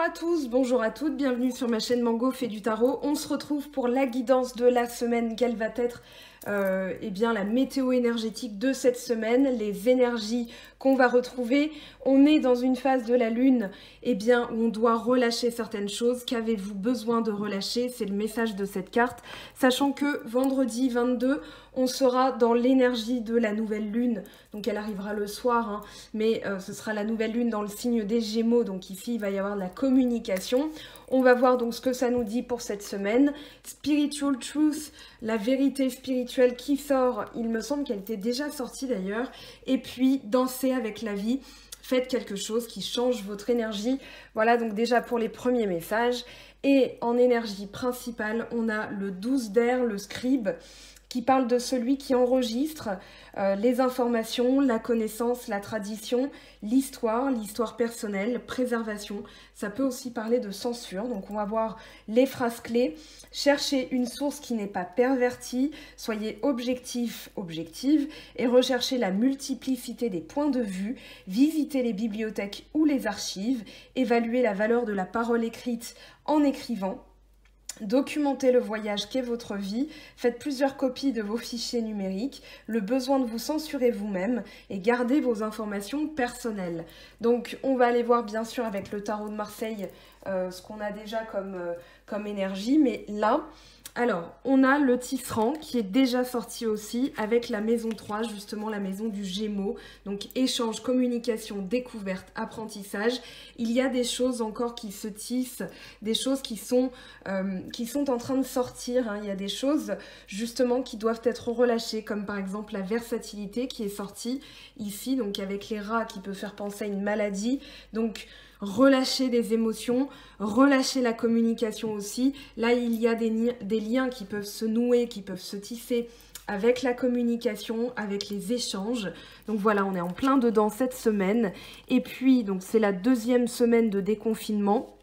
à tous, bonjour à toutes, bienvenue sur ma chaîne Mango fait du tarot. On se retrouve pour la guidance de la semaine. Quelle va être eh bien, la météo énergétique de cette semaine, les énergies qu'on va retrouver. On est dans une phase de la lune eh bien, où on doit relâcher certaines choses. Qu'avez-vous besoin de relâcher? C'est le message de cette carte. Sachant que vendredi 22, on sera dans l'énergie de la nouvelle lune. Donc elle arrivera le soir, hein, mais ce sera la nouvelle lune dans le signe des Gémeaux. Donc ici, il va y avoir de la communication. On va voir donc ce que ça nous dit pour cette semaine. Spiritual Truth, la vérité spirituelle qui sort. Il me semble qu'elle était déjà sortie d'ailleurs. Et puis, danser avec la vie. Faites quelque chose qui change votre énergie. Voilà donc déjà pour les premiers messages. Et en énergie principale, on a le 12 d'air, le scribe, qui parle de celui qui enregistre les informations, la connaissance, la tradition, l'histoire personnelle, préservation. Ça peut aussi parler de censure. Donc on va voir les phrases clés. Cherchez une source qui n'est pas pervertie, soyez objectif, objective et recherchez la multiplicité des points de vue, visitez les bibliothèques ou les archives, évaluez la valeur de la parole écrite en écrivant. Documentez le voyage qu'est votre vie, faites plusieurs copies de vos fichiers numériques, le besoin de vous censurer vous-même et gardez vos informations personnelles. Donc on va aller voir bien sûr avec le tarot de Marseille ce qu'on a déjà comme énergie, mais là, alors on a le tisserand qui est déjà sorti aussi avec la maison 3, justement la maison du Gémeaux, donc échange, communication, découverte, apprentissage. Il y a des choses encore qui se tissent, des choses qui sont en train de sortir, hein. Il y a des choses justement qui doivent être relâchées, comme par exemple la versatilité qui est sortie ici, donc avec les rats qui peut faire penser à une maladie, donc relâcher des émotions, relâcher la communication aussi. Là, il y a des liens qui peuvent se nouer, qui peuvent se tisser avec la communication, avec les échanges. Donc voilà, on est en plein dedans cette semaine. Et puis, donc c'est la deuxième semaine de déconfinement.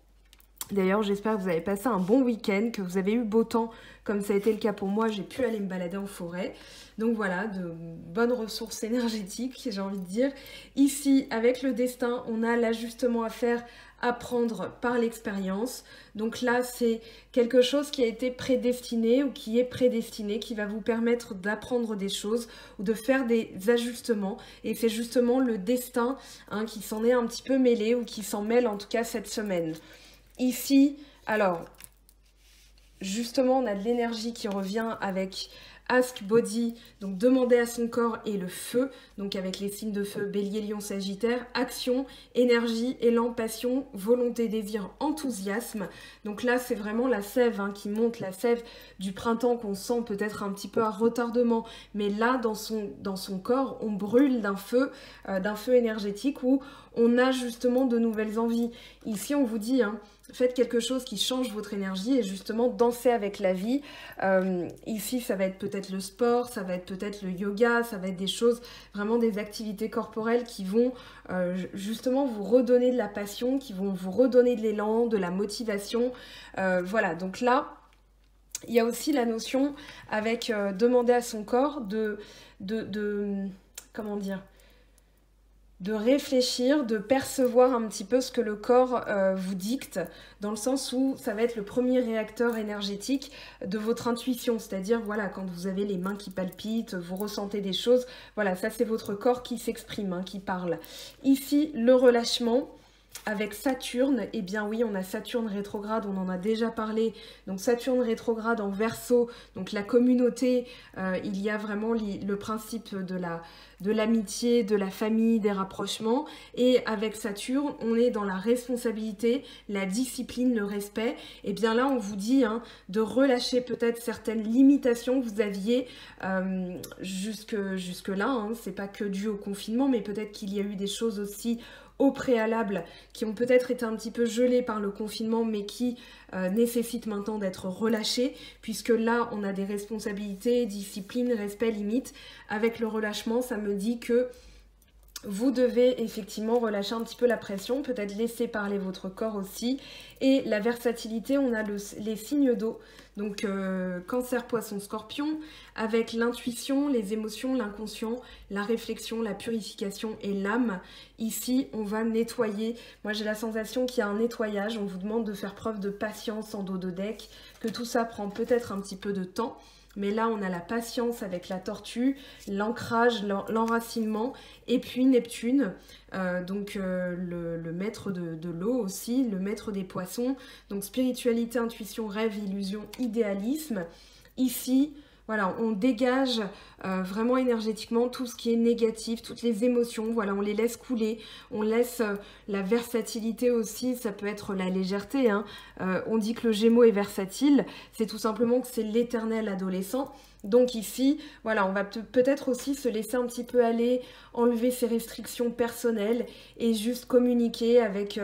D'ailleurs, j'espère que vous avez passé un bon week-end, que vous avez eu beau temps, comme ça a été le cas pour moi. J'ai pu aller me balader en forêt. Donc voilà, de bonnes ressources énergétiques, j'ai envie de dire. Ici, avec le destin, on a l'ajustement à faire, apprendre par l'expérience. Donc là, c'est quelque chose qui a été prédestiné ou qui est prédestiné, qui va vous permettre d'apprendre des choses ou de faire des ajustements. Et c'est justement le destin hein, qui s'en est un petit peu mêlé ou qui s'en mêle en tout cas cette semaine. Ici, alors, justement, on a de l'énergie qui revient avec Ask Body, donc demander à son corps et le feu, donc avec les signes de feu, Bélier, Lion, Sagittaire, action, énergie, élan, passion, volonté, désir, enthousiasme. Donc là, c'est vraiment la sève hein, qui monte, la sève du printemps qu'on sent peut-être un petit peu à retardement, mais là, dans son corps, on brûle d'un feu énergétique où on a justement de nouvelles envies. Ici, on vous dit, hein, faites quelque chose qui change votre énergie et justement dansez avec la vie. Ici, ça va être peut-être le sport, ça va être peut-être le yoga, ça va être des choses, vraiment des activités corporelles qui vont justement vous redonner de la passion, qui vont vous redonner de l'élan, de la motivation. Voilà, donc là, il y a aussi la notion avec demander à son corps comment dire, de réfléchir, de percevoir un petit peu ce que le corps vous dicte, dans le sens où ça va être le premier réacteur énergétique de votre intuition, c'est-à-dire voilà, quand vous avez les mains qui palpitent, vous ressentez des choses, voilà, ça c'est votre corps qui s'exprime, hein, qui parle. Ici, le relâchement. Avec Saturne, eh bien oui, on a Saturne rétrograde, on en a déjà parlé. Donc Saturne rétrograde en Verseau, donc la communauté, il y a vraiment le principe de l'amitié, de la famille, des rapprochements. Et avec Saturne, on est dans la responsabilité, la discipline, le respect. Et bien là, on vous dit hein, de relâcher peut-être certaines limitations que vous aviez jusque-là. Hein. C'est pas que dû au confinement, mais peut-être qu'il y a eu des choses aussi au préalable, qui ont peut-être été un petit peu gelés par le confinement, mais qui nécessitent maintenant d'être relâchés, puisque là, on a des responsabilités, discipline, respect, limite. Avec le relâchement, ça me dit que vous devez effectivement relâcher un petit peu la pression, peut-être laisser parler votre corps aussi. Et la versatilité, on a les signes d'eau, donc Cancer, Poisson, Scorpion, avec l'intuition, les émotions, l'inconscient, la réflexion, la purification et l'âme. Ici, on va nettoyer. Moi, j'ai la sensation qu'il y a un nettoyage. On vous demande de faire preuve de patience en dos de deck, que tout ça prend peut-être un petit peu de temps. Mais là, on a la patience avec la tortue, l'ancrage, l'enracinement, et puis Neptune, le maître de l'eau aussi, le maître des poissons. Donc spiritualité, intuition, rêve, illusion, idéalisme. Ici, voilà, on dégage vraiment énergétiquement tout ce qui est négatif, toutes les émotions, voilà, on les laisse couler, on laisse la versatilité aussi, ça peut être la légèreté, hein. On dit que le Gémeaux est versatile, c'est tout simplement que c'est l'éternel adolescent. Donc ici, voilà, on va peut-être aussi se laisser un petit peu aller, enlever ses restrictions personnelles et juste communiquer avec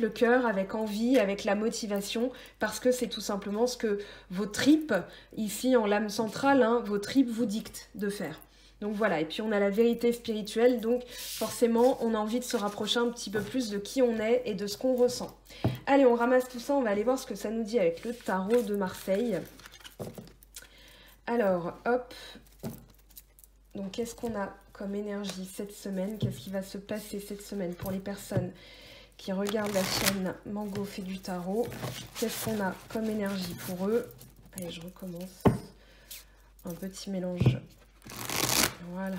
le cœur, avec envie, avec la motivation, parce que c'est tout simplement ce que vos tripes, ici en l'âme centrale, hein, vos tripes vous dictent de faire. Donc voilà, et puis on a la vérité spirituelle, donc forcément on a envie de se rapprocher un petit peu plus de qui on est et de ce qu'on ressent. Allez, on ramasse tout ça, on va aller voir ce que ça nous dit avec le tarot de Marseille. Alors, hop, donc qu'est-ce qu'on a comme énergie cette semaine? Qu'est-ce qui va se passer cette semaine pour les personnes qui regardent la chaîne Mango fait du tarot? Qu'est-ce qu'on a comme énergie pour eux? Allez, je recommence. Un petit mélange. Voilà.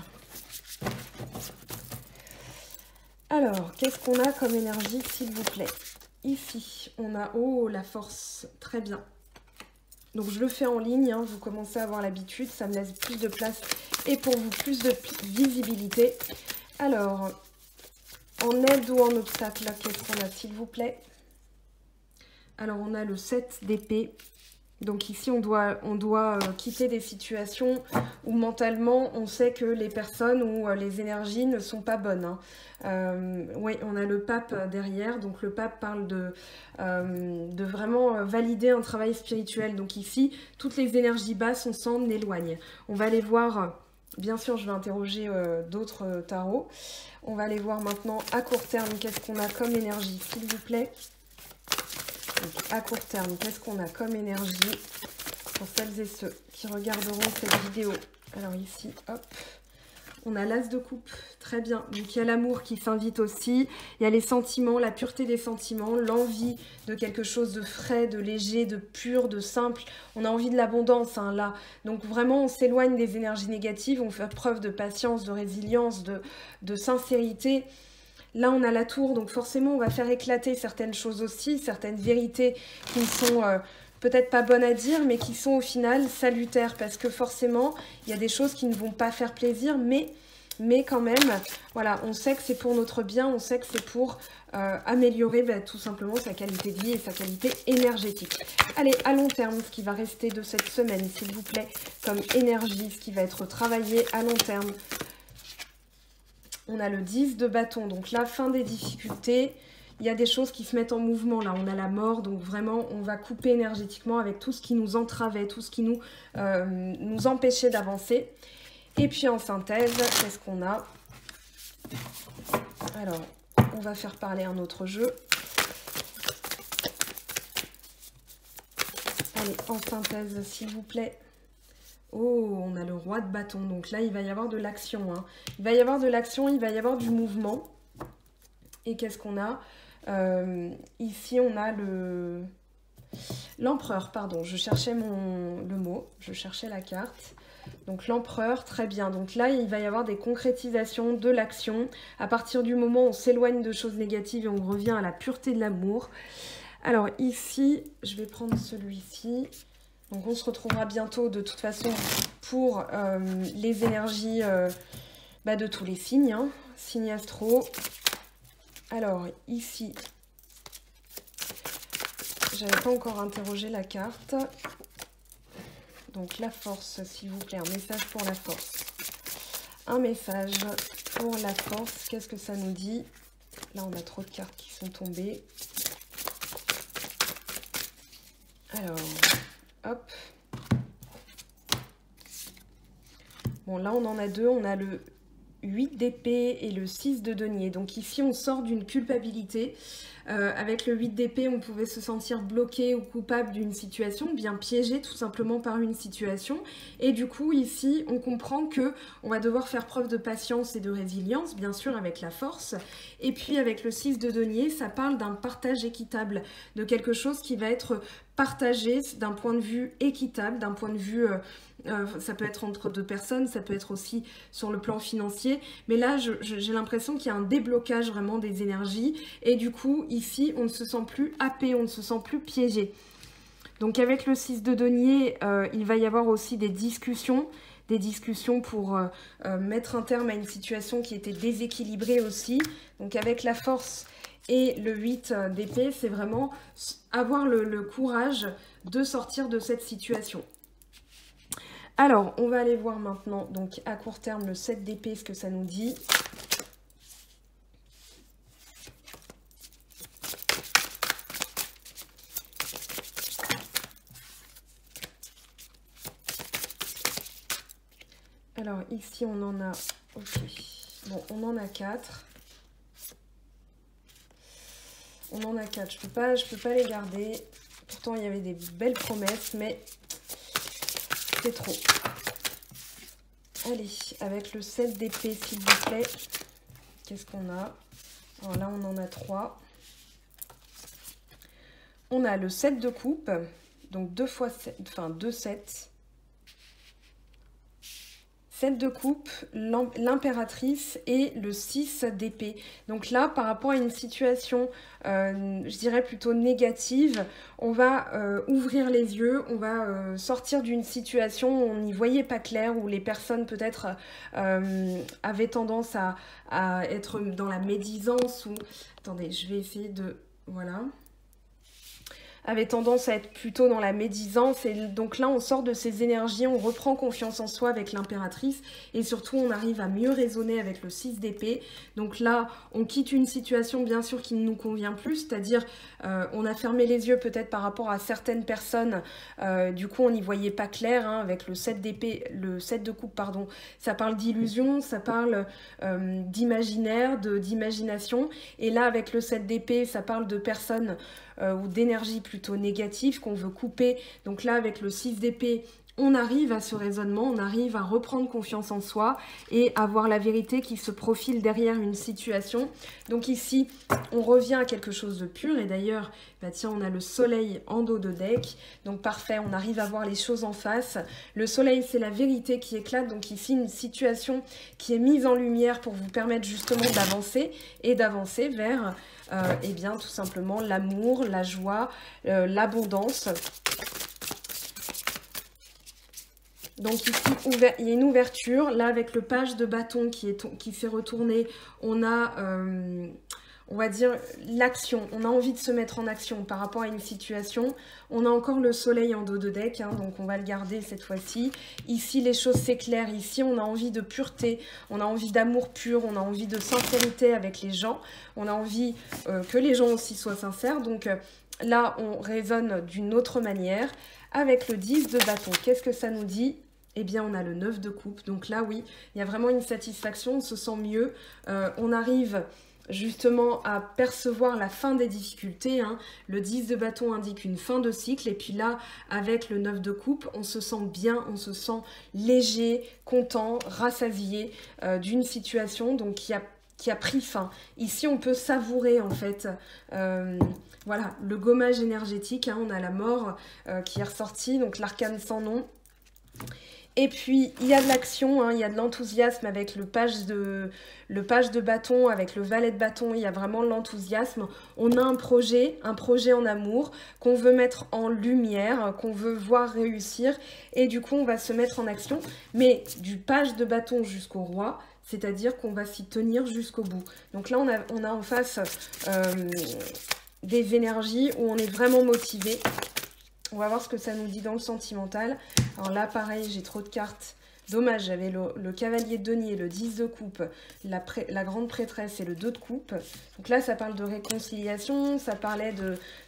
Alors, qu'est-ce qu'on a comme énergie, s'il vous plaît? Ici, on a, oh, la force, très bien. Donc je le fais en ligne, hein, vous commencez à avoir l'habitude, ça me laisse plus de place et pour vous plus de visibilité. Alors, en aide ou en obstacle, qu'est-ce qu'on a s'il vous plaît? Alors on a le 7 d'épée. Donc ici on doit quitter des situations où mentalement on sait que les personnes ou les énergies ne sont pas bonnes, hein. Oui, on a le pape derrière, donc le pape parle de vraiment valider un travail spirituel. Donc ici, toutes les énergies basses, on s'en éloigne. On va aller voir, bien sûr je vais interroger d'autres tarots. On va aller voir maintenant à court terme, qu'est-ce qu'on a comme énergie, s'il vous plaît. Donc, à court terme, qu'est-ce qu'on a comme énergie pour celles et ceux qui regarderont cette vidéo? Alors ici, hop, on a l'as de coupe, très bien. Donc il y a l'amour qui s'invite aussi, il y a les sentiments, la pureté des sentiments, l'envie de quelque chose de frais, de léger, de pur, de simple. On a envie de l'abondance, hein, là. Donc vraiment, on s'éloigne des énergies négatives, on fait preuve de patience, de résilience, de sincérité. Là, on a la tour, donc forcément, on va faire éclater certaines choses aussi, certaines vérités qui ne sont peut-être pas bonnes à dire, mais qui sont au final salutaires, parce que forcément, il y a des choses qui ne vont pas faire plaisir, mais quand même, voilà, on sait que c'est pour notre bien, on sait que c'est pour améliorer tout simplement sa qualité de vie et sa qualité énergétique. Allez, à long terme, ce qui va rester de cette semaine, s'il vous plaît, comme énergie, ce qui va être travaillé à long terme. On a le 10 de bâton, donc la fin des difficultés. Il y a des choses qui se mettent en mouvement, là. On a la mort, donc vraiment, on va couper énergétiquement avec tout ce qui nous entravait, tout ce qui nous empêchait d'avancer. Et puis en synthèse, qu'est-ce qu'on a? Alors, on va faire parler un autre jeu. Allez, en synthèse, s'il vous plaît. Oh, on a le roi de bâton. Donc là, il va y avoir de l'action, hein. Il va y avoir de l'action, il va y avoir du mouvement. Et qu'est-ce qu'on a? Ici, on a l'empereur, pardon. Je cherchais le mot, je cherchais la carte. Donc l'empereur, très bien. Donc là, il va y avoir des concrétisations de l'action. À partir du moment où on s'éloigne de choses négatives et on revient à la pureté de l'amour. Alors ici, je vais prendre celui-ci. Donc on se retrouvera bientôt de toute façon pour les énergies de tous les signes, hein, signes astro. Alors ici, j'avais pas encore interrogé la carte. Donc la force, s'il vous plaît, un message pour la force. Un message pour la force, qu'est-ce que ça nous dit? Là on a trop de cartes qui sont tombées. Alors... hop. Bon, là, on en a deux. On a le 8 d'épée et le 6 de denier. Donc ici, on sort d'une culpabilité. Avec le 8 d'épée, on pouvait se sentir bloqué ou coupable d'une situation, bien piégé tout simplement par une situation. Et du coup, ici, on comprend que on va devoir faire preuve de patience et de résilience, bien sûr, avec la force. Et puis, avec le 6 de denier, ça parle d'un partage équitable, de quelque chose qui va être partagé d'un point de vue équitable, d'un point de vue... ça peut être entre deux personnes, ça peut être aussi sur le plan financier. Mais là, j'ai l'impression qu'il y a un déblocage vraiment des énergies. Et du coup, ici, on ne se sent plus happé, on ne se sent plus piégé. Donc avec le 6 de denier, il va y avoir aussi des discussions pour mettre un terme à une situation qui était déséquilibrée aussi. Donc avec la force et le 8 d'épée, c'est vraiment avoir le courage de sortir de cette situation. Alors, on va aller voir maintenant, donc à court terme, le 7 d'épée, ce que ça nous dit. Alors, ici, on en a... Ok. Bon, on en a 4. On en a 4. Je peux pas les garder. Pourtant, il y avait des belles promesses, mais... c'est trop. Allez, avec le 7 d'épée, s'il vous plaît. Qu'est-ce qu'on a? Alors là, on en a 3. On a le 7 de coupe. Donc 2 fois 7, enfin 2 7. 7 de coupe, l'impératrice et le 6 d'épée. Donc là, par rapport à une situation, je dirais plutôt négative, on va ouvrir les yeux, on va sortir d'une situation où on n'y voyait pas clair, où les personnes peut-être avaient tendance à être dans la médisance ou... Attendez, je vais essayer de... Voilà. Avait tendance à être plutôt dans la médisance. Et donc là, on sort de ces énergies, on reprend confiance en soi avec l'impératrice. Et surtout, on arrive à mieux raisonner avec le 6 d'épée. Donc là, on quitte une situation, bien sûr, qui ne nous convient plus. C'est-à-dire, on a fermé les yeux peut-être par rapport à certaines personnes. Du coup, on n'y voyait pas clair. Hein, avec le 7 d'épée, le 7 de coupe, pardon. Ça parle d'illusion, ça parle d'imaginaire, d'imagination. Et là, avec le 7 d'épée, ça parle de personnes... ou d'énergie plutôt négative qu'on veut couper. Donc là, avec le 6 d'épée, on arrive à ce raisonnement, on arrive à reprendre confiance en soi et à voir la vérité qui se profile derrière une situation. Donc ici, on revient à quelque chose de pur. Et d'ailleurs, bah tiens, on a le soleil en dos de deck. Donc parfait, on arrive à voir les choses en face. Le soleil, c'est la vérité qui éclate. Donc ici, une situation qui est mise en lumière pour vous permettre justement d'avancer et d'avancer vers... eh bien, tout simplement, l'amour, la joie, l'abondance. Donc ici, il y a une ouverture. Là, avec le page de bâton qui s'est retourné, on a, on va dire, l'action. On a envie de se mettre en action par rapport à une situation. On a encore le soleil en dos de deck, hein, donc on va le garder cette fois-ci. Ici, les choses s'éclairent. Ici, on a envie de pureté, on a envie d'amour pur, on a envie de sincérité avec les gens. On a envie que les gens aussi soient sincères. Donc là, on raisonne d'une autre manière. Avec le 10 de bâton, qu'est-ce que ça nous dit? Eh bien, on a le 9 de coupe. Donc là, oui, il y a vraiment une satisfaction, on se sent mieux. On arrive justement à percevoir la fin des difficultés. Hein. Le 10 de bâton indique une fin de cycle. Et puis là, avec le 9 de coupe, on se sent bien, on se sent léger, content, rassasié d'une situation donc qui a pris fin. Ici, on peut savourer en fait... voilà, le gommage énergétique, hein, on a la mort qui est ressortie, donc l'arcane sans nom. Et puis, il y a de l'action, hein, il y a de l'enthousiasme avec le page de bâton, avec le valet de bâton, il y a vraiment l'enthousiasme. On a un projet en amour qu'on veut mettre en lumière, qu'on veut voir réussir. Et du coup, on va se mettre en action. Mais du page de bâton jusqu'au roi, c'est-à-dire qu'on va s'y tenir jusqu'au bout. Donc là, on a en face... des énergies où on est vraiment motivé. On va voir ce que ça nous dit dans le sentimental. Alors là, pareil, j'ai trop de cartes. Dommage, j'avais le cavalier de denier, le 10 de coupe, la grande prêtresse et le 2 de coupe. Donc là, ça parle de réconciliation, ça parlait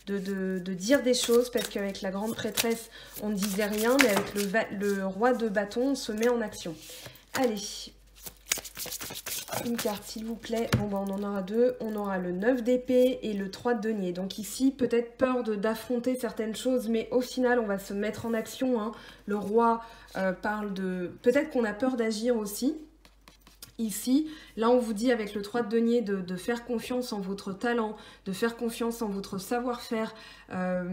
de dire des choses, parce qu'avec la grande prêtresse, on ne disait rien, mais avec le roi de bâton, on se met en action. Allez, Une carte, s'il vous plaît. Bon, ben, on en aura deux. On aura le 9 d'épée et le 3 de denier. Donc ici, peut-être peur d'affronter certaines choses, mais au final, on va se mettre en action. Hein. Le roi parle de... Peut-être qu'on a peur d'agir aussi. Ici, là on vous dit avec le 3 de denier de faire confiance en votre talent, de faire confiance en votre savoir-faire,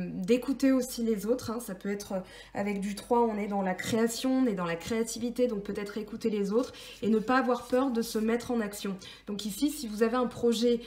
d'écouter aussi les autres. Hein. Ça peut être avec du 3, on est dans la création, on est dans la créativité, donc peut-être écouter les autres et ne pas avoir peur de se mettre en action. Donc ici, si vous avez un projet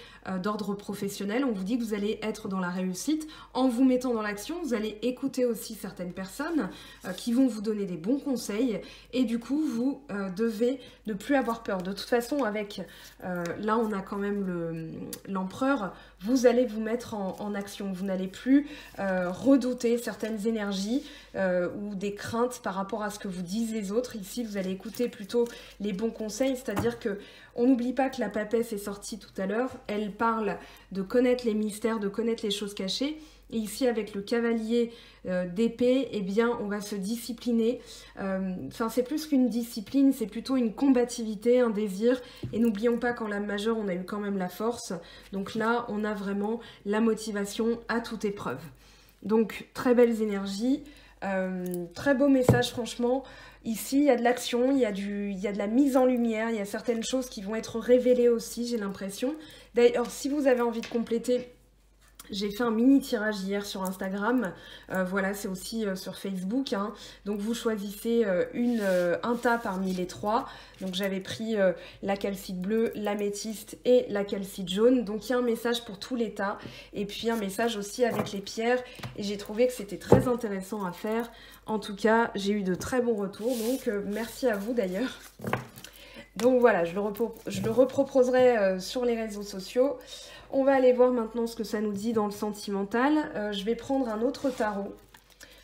d'ordre professionnel, on vous dit que vous allez être dans la réussite. En vous mettant dans l'action, vous allez écouter aussi certaines personnes qui vont vous donner des bons conseils et du coup, vous devez ne plus avoir peur. De toute façon, avec, là on a quand même l'empereur, vous allez vous mettre en action. Vous n'allez plus redouter certaines énergies ou des craintes par rapport à ce que vous disent les autres. Ici, vous allez écouter plutôt les bons conseils, c'est-à-dire que on n'oublie pas que la papesse est sortie tout à l'heure. Elle parle de connaître les mystères, de connaître les choses cachées. Et ici, avec le cavalier d'épée, eh bien, on va se discipliner. Enfin, c'est plus qu'une discipline, c'est plutôt une combativité, un désir. Et n'oublions pas qu'en lame majeure, on a eu quand même la force. Donc là, on a vraiment la motivation à toute épreuve. Donc, très belles énergies. Très beau message, franchement. Ici, il y a de l'action, il y a de la mise en lumière, il y a certaines choses qui vont être révélées aussi, j'ai l'impression. D'ailleurs, si vous avez envie de compléter... J'ai fait un mini tirage hier sur Instagram, voilà, c'est aussi sur Facebook, hein. Donc vous choisissez un tas parmi les trois. Donc j'avais pris la calcite bleue, l'améthyste et la calcite jaune. Donc il y a un message pour tous les tas et puis un message aussi avec les pierres. Et j'ai trouvé que c'était très intéressant à faire. En tout cas, j'ai eu de très bons retours, donc merci à vous d'ailleurs. Donc voilà, je le reproposerai sur les réseaux sociaux. On va aller voir maintenant ce que ça nous dit dans le sentimental. Je vais prendre un autre tarot.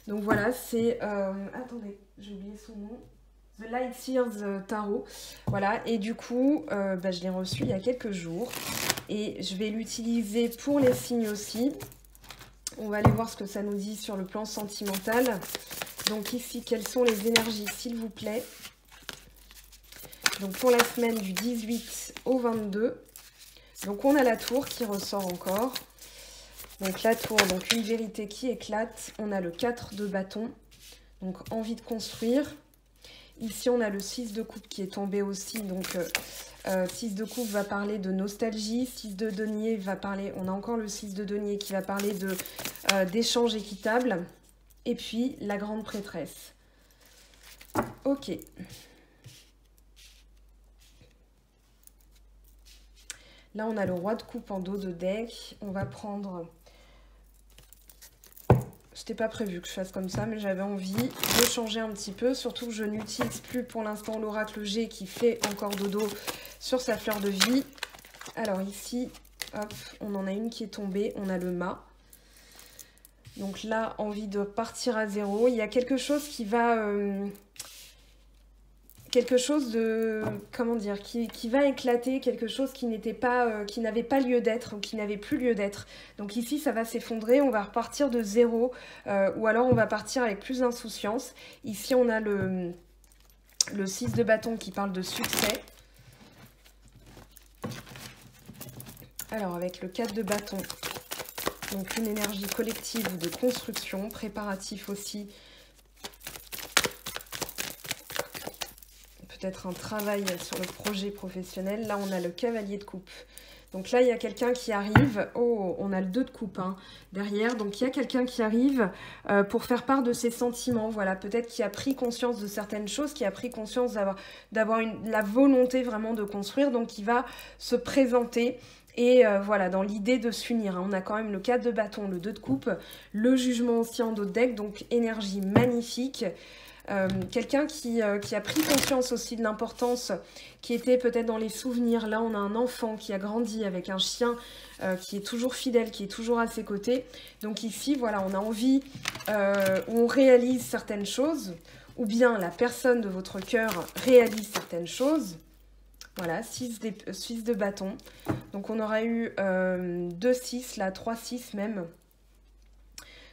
Donc voilà, c'est... attendez, j'ai oublié son nom. The Light Seers Tarot. Voilà, et du coup, je l'ai reçu il y a quelques jours. Et je vais l'utiliser pour les signes aussi. On va aller voir ce que ça nous dit sur le plan sentimental. Donc ici, quelles sont les énergies, s'il vous plaît? Donc pour la semaine du 18 au 22... Donc on a la tour qui ressort encore. Donc la tour, donc une vérité qui éclate. On a le 4 de bâton, donc envie de construire. Ici on a le 6 de coupe qui est tombé aussi. Donc 6 de coupe va parler de nostalgie. 6 de denier va parler, on a encore le 6 de denier qui va parler d'échange équitable. Et puis la grande prêtresse. Ok. Là, on a le roi de coupe en dos de deck. On va prendre... C'était pas prévu que je fasse comme ça, mais j'avais envie de changer un petit peu. Surtout que je n'utilise plus pour l'instant l'oracle G qui fait encore dodo sur sa fleur de vie. Alors ici, hop, on en a une qui est tombée. On a le mât. Donc là, envie de partir à zéro. Il y a quelque chose qui va... quelque chose de, comment dire, qui va éclater, quelque chose qui n'était pas, qui n'avait pas lieu d'être, ou qui n'avait plus lieu d'être. Donc ici, ça va s'effondrer, on va repartir de zéro, ou alors on va partir avec plus d'insouciance. Ici, on a le 6 de bâton qui parle de succès. Alors, avec le 4 de bâton, donc une énergie collective de construction, préparatif aussi, peut-être un travail sur le projet professionnel. Là, on a le cavalier de coupe. Donc là, il y a quelqu'un qui arrive. Oh, on a le 2 de coupe hein, derrière. Donc, il y a quelqu'un qui arrive pour faire part de ses sentiments. Voilà, peut-être qui a pris conscience de certaines choses, qui a pris conscience d'avoir la volonté vraiment de construire. Donc, il va se présenter. Et voilà, dans l'idée de s'unir. Hein. On a quand même le 4 de bâton, le 2 de coupe, le jugement aussi en dos de deck. Donc, énergie magnifique. Quelqu'un qui a pris conscience aussi de l'importance qui était peut-être dans les souvenirs. Là, on a un enfant qui a grandi avec un chien qui est toujours fidèle, qui est toujours à ses côtés. Donc ici, voilà, on a envie où on réalise certaines choses, ou bien la personne de votre cœur réalise certaines choses. Voilà, 6 de bâton. Donc on aura eu 2-6, là, 3-6 même.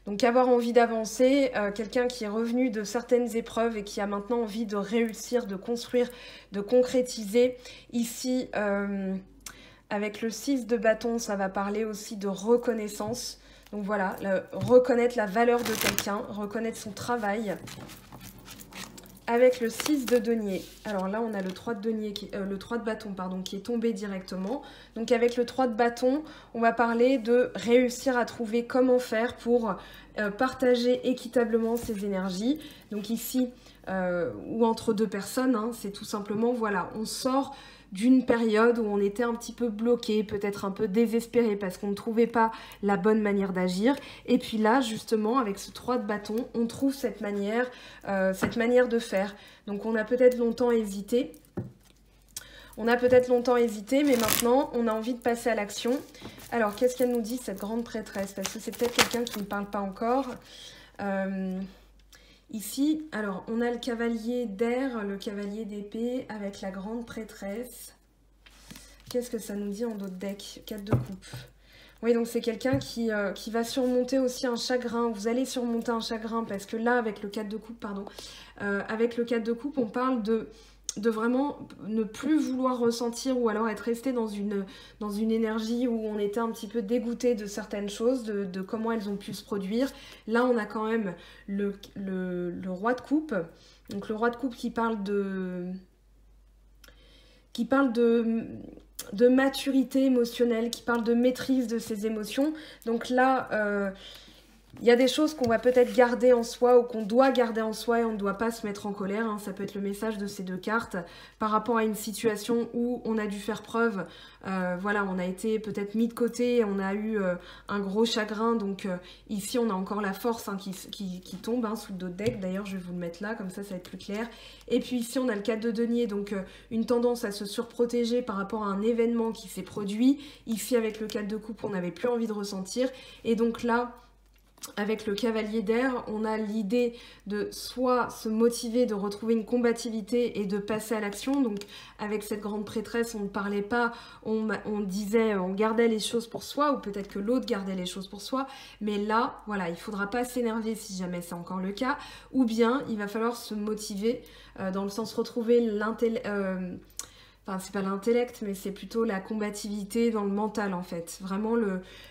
Donc avoir envie d'avancer, quelqu'un qui est revenu de certaines épreuves et qui a maintenant envie de réussir, de construire, de concrétiser. Ici, avec le 6 de bâton, ça va parler aussi de reconnaissance. Donc voilà, reconnaître la valeur de quelqu'un, reconnaître son travail. Avec le 6 de denier, alors là on a le 3 de denier, le 3 de bâton pardon, qui est tombé directement. Donc avec le 3 de bâton, on va parler de réussir à trouver comment faire pour partager équitablement ses énergies. Donc ici, ou entre deux personnes, hein, c'est tout simplement, voilà, on sort d'une période où on était un petit peu bloqué, peut-être un peu désespéré parce qu'on ne trouvait pas la bonne manière d'agir. Et puis là, justement, avec ce 3 de bâton, on trouve cette manière de faire. Donc on a peut-être longtemps hésité. Mais maintenant, on a envie de passer à l'action. Alors, qu'est-ce qu'elle nous dit, cette grande prêtresse? Parce que c'est peut-être quelqu'un qui ne parle pas encore. Ici, alors, on a le cavalier d'air, le cavalier d'épée avec la grande prêtresse. Qu'est-ce que ça nous dit en d'autres decks? 4 de coupe. Oui, donc c'est quelqu'un qui va surmonter aussi un chagrin. Vous allez surmonter un chagrin parce que là, avec le 4 de coupe, avec le 4 de coupe, on parle de vraiment ne plus vouloir ressentir ou alors être resté dans une énergie où on était un petit peu dégoûté de certaines choses, de comment elles ont pu se produire. Là, on a quand même le roi de coupe. Donc le roi de coupe qui parle de maturité émotionnelle, qui parle de maîtrise de ses émotions. Donc là, il y a des choses qu'on va peut-être garder en soi ou qu'on doit garder en soi et on ne doit pas se mettre en colère. Hein. Ça peut être le message de ces deux cartes par rapport à une situation où on a dû faire preuve. Voilà, on a été peut-être mis de côté, on a eu un gros chagrin. Donc ici, on a encore la force hein, qui tombe hein, sous d'autres decks. D'ailleurs, je vais vous le mettre là, comme ça va être plus clair. Et puis ici, on a le 4 de denier, donc une tendance à se surprotéger par rapport à un événement qui s'est produit. Ici, avec le 4 de coupe, on n'avait plus envie de ressentir. Et donc là, avec le cavalier d'air, on a l'idée de soit se motiver, de retrouver une combativité et de passer à l'action. Donc avec cette grande prêtresse, on ne parlait pas, on disait, on gardait les choses pour soi, ou peut-être que l'autre gardait les choses pour soi. Mais là, voilà, il ne faudra pas s'énerver si jamais c'est encore le cas. Ou bien, il va falloir se motiver, dans le sens retrouver l'intellect... Enfin, c'est pas l'intellect, mais c'est plutôt la combativité dans le mental, en fait. Vraiment,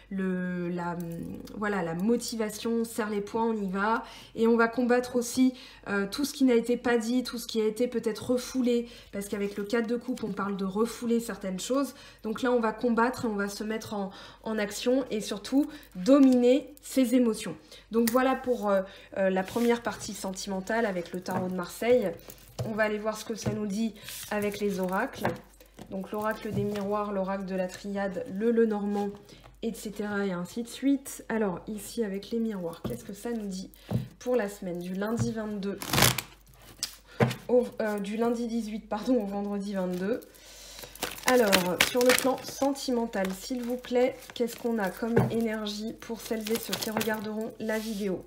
voilà, la motivation, on serre les poings, on y va. Et on va combattre aussi tout ce qui n'a été pas dit, tout ce qui a été peut-être refoulé. Parce qu'avec le 4 de coupe, on parle de refouler certaines choses. Donc là, on va combattre et on va se mettre en action et surtout dominer ses émotions. Donc voilà pour la première partie sentimentale avec le tarot de Marseille. On va aller voir ce que ça nous dit avec les oracles. Donc l'oracle des miroirs, l'oracle de la triade, le Lenormand, etc. et ainsi de suite. Alors ici avec les miroirs, qu'est-ce que ça nous dit pour la semaine du lundi 22 du lundi 18 pardon, au vendredi 22. Alors, sur le plan sentimental, s'il vous plaît, qu'est-ce qu'on a comme énergie pour celles et ceux qui regarderont la vidéo?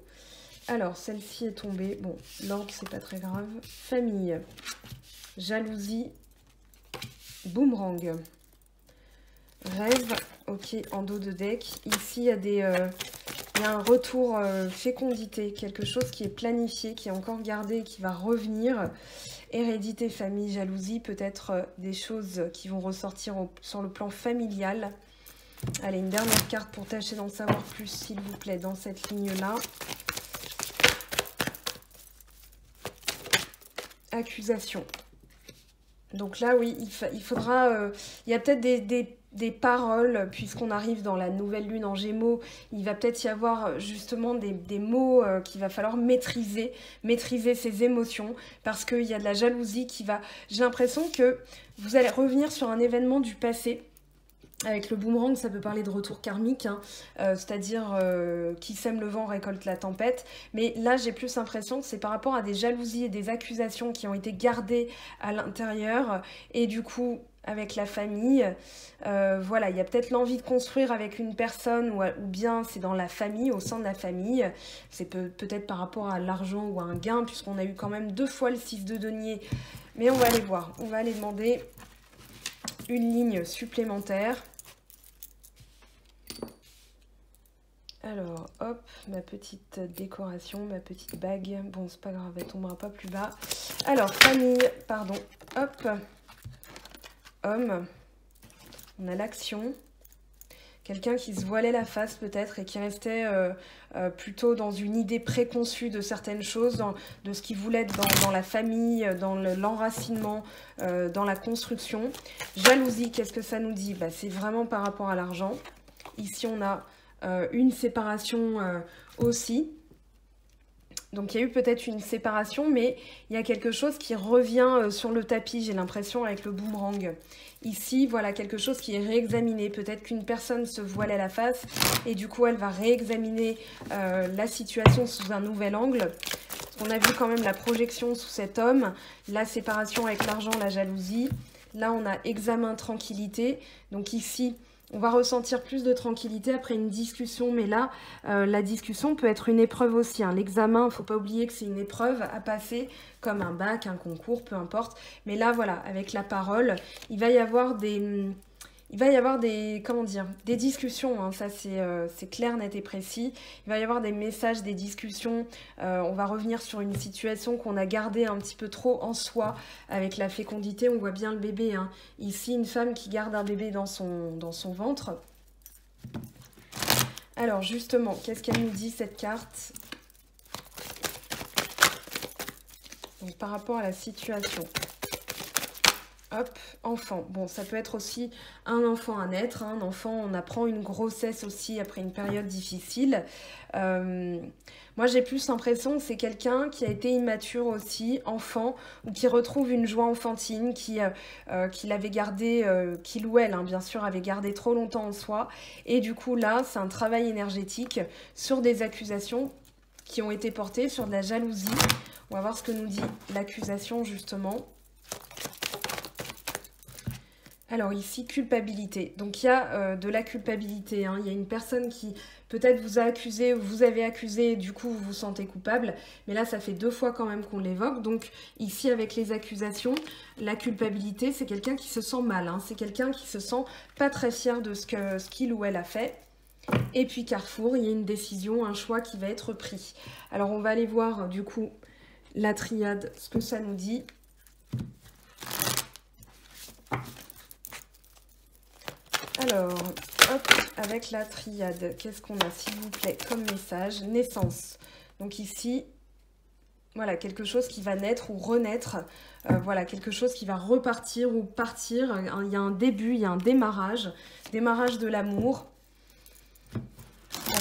Alors, celle-ci est tombée. Bon, l'ordre, c'est pas très grave. Famille, jalousie, boomerang, rêve, ok, en dos de deck. Ici, il y a un retour fécondité, quelque chose qui est planifié, qui est encore gardé, qui va revenir. Hérédité, famille, jalousie, peut-être des choses qui vont ressortir sur le plan familial. Allez, une dernière carte pour tâcher d'en savoir plus, s'il vous plaît, dans cette ligne-là. Accusation. Donc là, oui, il faudra... il y a peut-être des paroles, puisqu'on arrive dans la nouvelle lune en Gémeaux, il va peut-être y avoir justement des mots qu'il va falloir maîtriser ses émotions, parce qu'il y a de la jalousie qui va... J'ai l'impression que vous allez revenir sur un événement du passé. Avec le boomerang, ça peut parler de retour karmique, hein, c'est-à-dire qui sème le vent récolte la tempête. Mais là, j'ai plus l'impression que c'est par rapport à des jalousies et des accusations qui ont été gardées à l'intérieur. Et du coup, avec la famille, voilà, il y a peut-être l'envie de construire avec une personne ou bien c'est dans la famille, au sein de la famille. C'est peut-être par rapport à l'argent ou à un gain, puisqu'on a eu quand même 2 fois le 6 de denier. Mais on va aller voir, on va aller demander une ligne supplémentaire. Alors, hop, ma petite décoration, ma petite bague. Bon, c'est pas grave, elle tombera pas plus bas. Alors, famille, pardon. Hop. Homme. On a l'action. Quelqu'un qui se voilait la face peut-être et qui restait plutôt dans une idée préconçue de certaines choses, de ce qu'il voulait être dans la famille, dans l'enracinement, dans la construction. Jalousie, qu'est-ce que ça nous dit? Bah, c'est vraiment par rapport à l'argent. Ici, on a une séparation aussi. Donc, il y a eu peut-être une séparation, mais il y a quelque chose qui revient sur le tapis, j'ai l'impression, avec le boomerang. Ici, voilà, quelque chose qui est réexaminé. Peut-être qu'une personne se voilait la face et du coup, elle va réexaminer la situation sous un nouvel angle. On a vu quand même la projection sous cet homme, la séparation avec l'argent, la jalousie. Là, on a examen, tranquillité. Donc ici, on va ressentir plus de tranquillité après une discussion, mais là, la discussion peut être une épreuve aussi. Hein. L'examen, il ne faut pas oublier que c'est une épreuve à passer, comme un bac, un concours, peu importe. Mais là, voilà, avec la parole, il va y avoir des, comment dire, des discussions, hein, ça c'est clair, net et précis. Il va y avoir des messages, des discussions. On va revenir sur une situation qu'on a gardée un petit peu trop en soi avec la fécondité. On voit bien le bébé. Hein. Ici, une femme qui garde un bébé dans son ventre. Alors justement, qu'est-ce qu'elle nous dit cette carte? Donc, par rapport à la situation. Hop, enfant. Bon, ça peut être aussi un enfant à naître. Hein. Un enfant, on apprend une grossesse aussi après une période difficile. Moi, j'ai plus l'impression que c'est quelqu'un qui a été immature aussi, enfant, ou qui retrouve une joie enfantine, qui l'avait gardé, qu'il ou elle, hein, bien sûr, avait gardé trop longtemps en soi. Et du coup, là, c'est un travail énergétique sur des accusations qui ont été portées, sur de la jalousie. On va voir ce que nous dit l'accusation, justement. Alors ici, culpabilité. Donc il y a de la culpabilité. Hein. Il y a une personne qui peut-être vous a accusé, ou vous avez accusé, et du coup vous vous sentez coupable. Mais là, ça fait 2 fois quand même qu'on l'évoque. Donc ici, avec les accusations, la culpabilité, c'est quelqu'un qui se sent mal. Hein. C'est quelqu'un qui se sent pas très fier de ce qu'il ou elle a fait. Et puis Carrefour, il y a une décision, un choix qui va être pris. Alors on va aller voir du coup la triade, ce que ça nous dit. Alors, hop, avec la triade, qu'est-ce qu'on a, s'il vous plaît, comme message? Naissance. Donc ici, voilà, quelque chose qui va naître ou renaître. Voilà, quelque chose qui va repartir ou partir. Il y a un début, il y a un démarrage. Démarrage de l'amour.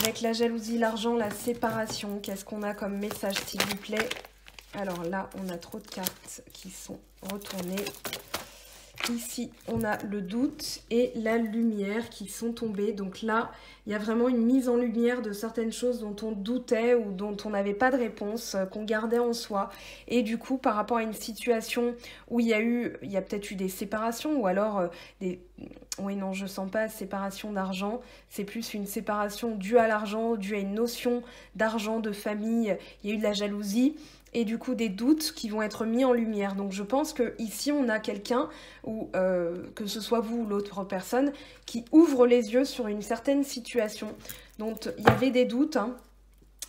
Avec la jalousie, l'argent, la séparation. Qu'est-ce qu'on a comme message, s'il vous plaît? Alors là, on a trop de cartes qui sont retournées. Ici, on a le doute et la lumière qui sont tombées. Donc là, il y a vraiment une mise en lumière de certaines choses dont on doutait ou dont on n'avait pas de réponse, qu'on gardait en soi. Et du coup, par rapport à une situation où il y a peut-être eu des séparations ou alors oui, non, je sens pas séparation d'argent. C'est plus une séparation due à l'argent, due à une notion d'argent, de famille. Il y a eu de la jalousie. Et du coup des doutes qui vont être mis en lumière. Donc je pense que ici on a quelqu'un, ou que ce soit vous ou l'autre personne, qui ouvre les yeux sur une certaine situation dont il y avait des doutes, hein,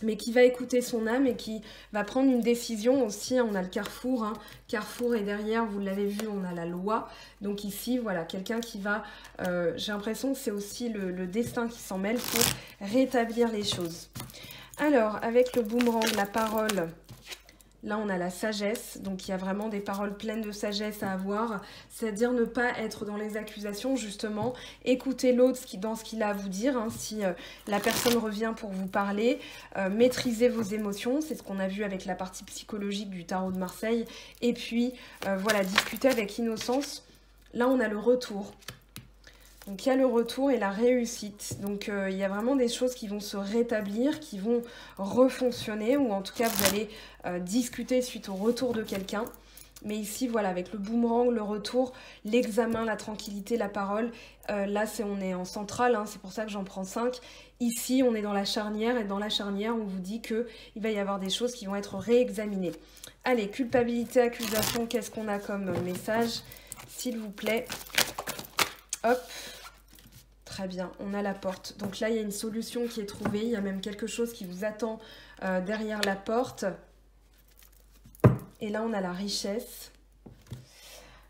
mais qui va écouter son âme et qui va prendre une décision aussi. On a le Carrefour, hein. Carrefour et derrière, vous l'avez vu, on a la loi. Donc ici, voilà, quelqu'un qui va... j'ai l'impression que c'est aussi le destin qui s'en mêle pour rétablir les choses. Alors, avec le boomerang, la parole... Là, on a la sagesse, donc il y a vraiment des paroles pleines de sagesse à avoir, c'est-à-dire ne pas être dans les accusations, justement, écouter l'autre dans ce qu'il a à vous dire, hein, si la personne revient pour vous parler, maîtriser vos émotions, c'est ce qu'on a vu avec la partie psychologique du tarot de Marseille, et puis, voilà, discuter avec innocence. Là, on a le retour. Donc il y a le retour et la réussite. Donc il y a vraiment des choses qui vont se rétablir, qui vont refonctionner, ou en tout cas vous allez discuter suite au retour de quelqu'un. Mais ici, voilà, avec le boomerang, le retour, l'examen, la tranquillité, la parole, là on est en centrale, hein, c'est pour ça que j'en prends 5. Ici, on est dans la charnière, et dans la charnière, on vous dit qu'il va y avoir des choses qui vont être réexaminées. Allez, culpabilité, accusation, qu'est-ce qu'on a comme message, s'il vous plaît? Hop, Très bien, on a la porte. Donc là, il y a une solution qui est trouvée. Il y a même quelque chose qui vous attend derrière la porte. Et là, on a la richesse.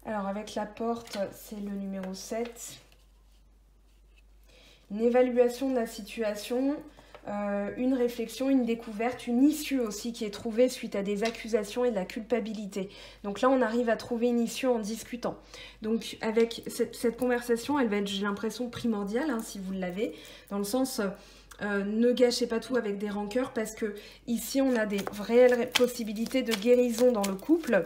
Alors, avec la porte, c'est le numéro 7. Une évaluation de la situation, une réflexion, une découverte, une issue aussi qui est trouvée suite à des accusations et de la culpabilité. Donc là, on arrive à trouver une issue en discutant. Donc avec cette conversation, elle va être, j'ai l'impression, primordiale, hein, si vous l'avez, dans le sens... ne gâchez pas tout avec des rancœurs parce que ici, on a des réelles possibilités de guérison dans le couple.